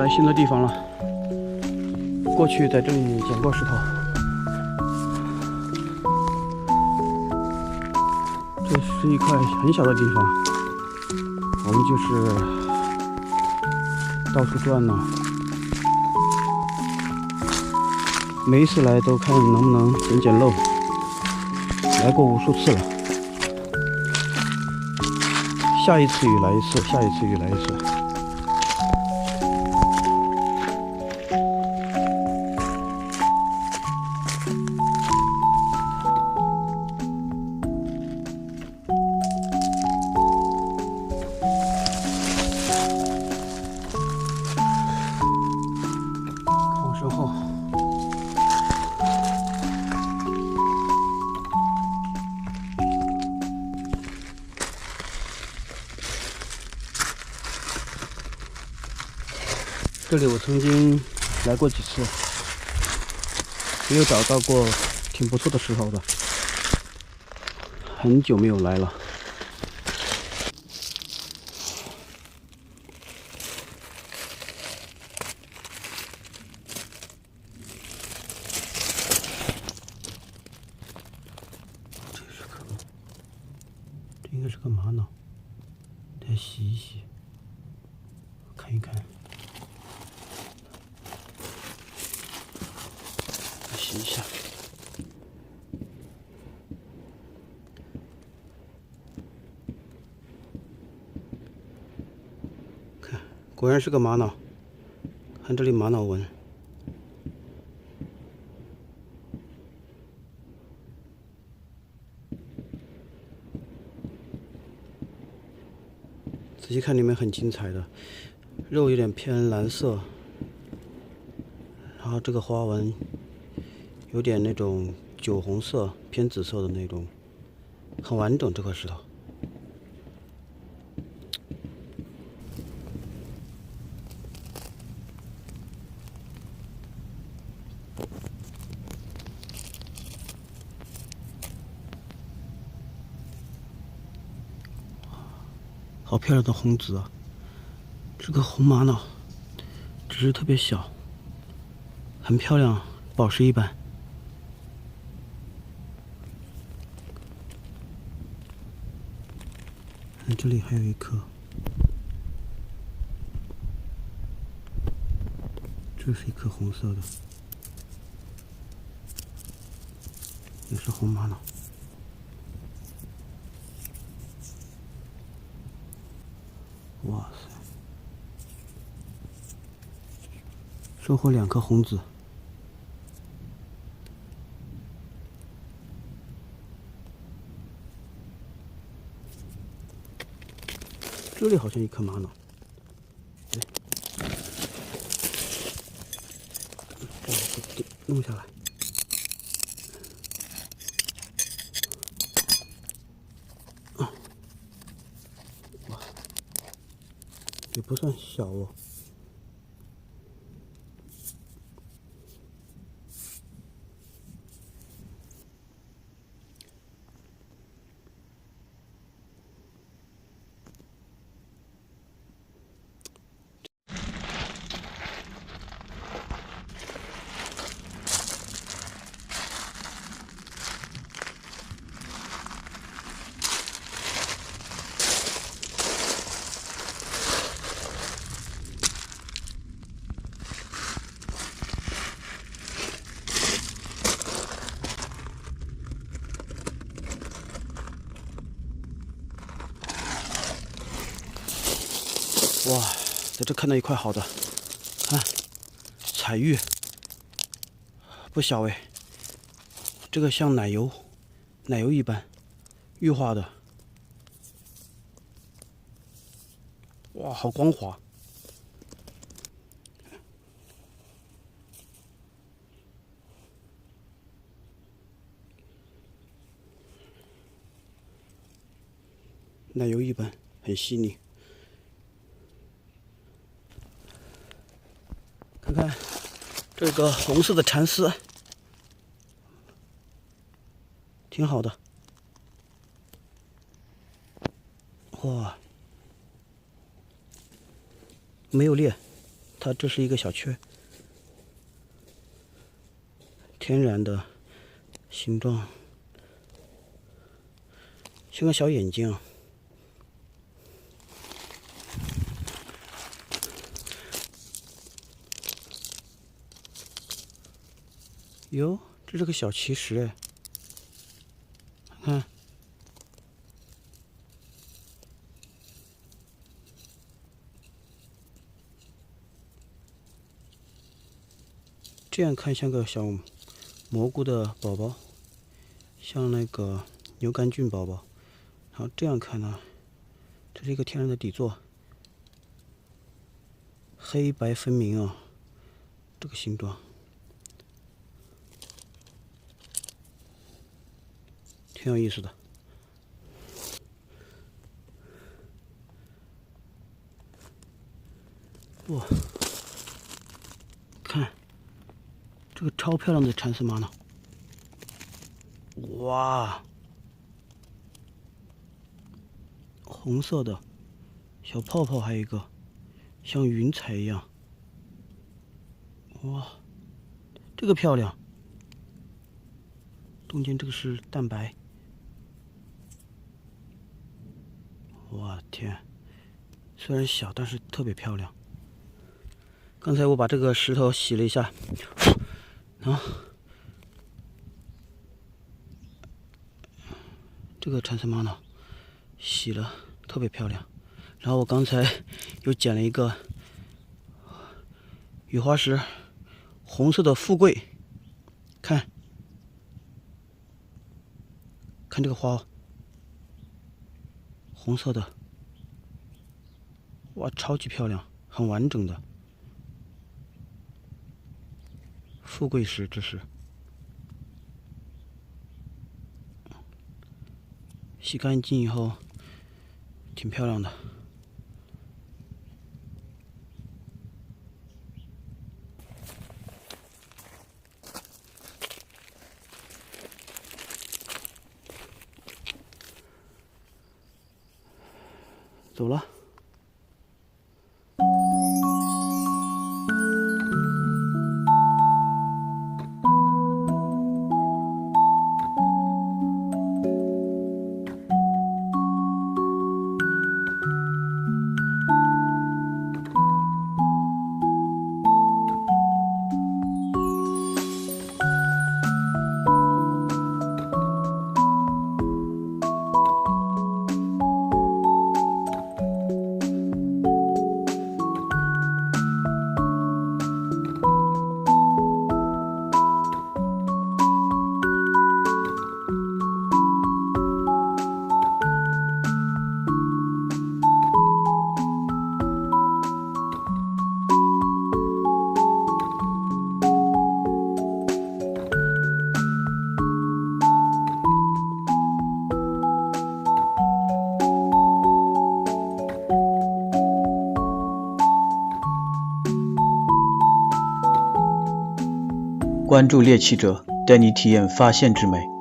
来新的地方了。过去在这里捡过石头，这是一块很小的地方，我们就是到处转呢。每一次来都看能不能捡漏，来过无数次了。下一次雨来一次，下一次雨来一次。看我身后。这里我曾经来过几次，也有找到过挺不错的石头的，很久没有来了。这应该是个玛瑙，得洗一洗，看一看。洗一下，看，果然是个玛瑙。看这里玛瑙纹，仔细看里面很精彩的，肉有点偏蓝色，然后这个花纹有点那种酒红色、偏紫色的那种，很完整这块石头。好漂亮的红紫啊！这个红玛瑙，只是特别小，很漂亮，宝石一般。这里还有一颗，这是一颗红色的，也是红玛瑙。哇塞！收获2颗红紫。这里好像一颗玛瑙，弄下来。哇，也不算小哦。哇，在这看到一块好的，看，彩玉，不小哎，这个像奶油一般，玉化的，哇，好光滑。奶油一般，很细腻。看看这个红色的蚕丝，挺好的。哇，没有裂，它它这是一个小雀，天然的形状，像个小眼睛啊。哟，这是个小奇石哎，看。这样看像个小蘑菇的宝宝，像那个牛肝菌宝宝。然后这样看呢，这是一个天然的底座，黑白分明啊，这个形状挺有意思的。哇，看。这个超漂亮的蚕丝玛瑙，哇，红色的小泡泡，还有一个像云彩一样，哇，这个漂亮。中间这个是蛋白，哇天，虽然小，但是特别漂亮。刚才我把这个石头洗了一下。啊，这个蚕丝玛瑙洗了特别漂亮。然后我刚才又捡了一个雨花石，红色的富贵，看这个花哦，红色的，哇，超级漂亮，很完整的富贵石，这是。洗干净以后，挺漂亮的。走了。关注猎奇者，带你体验发现之美。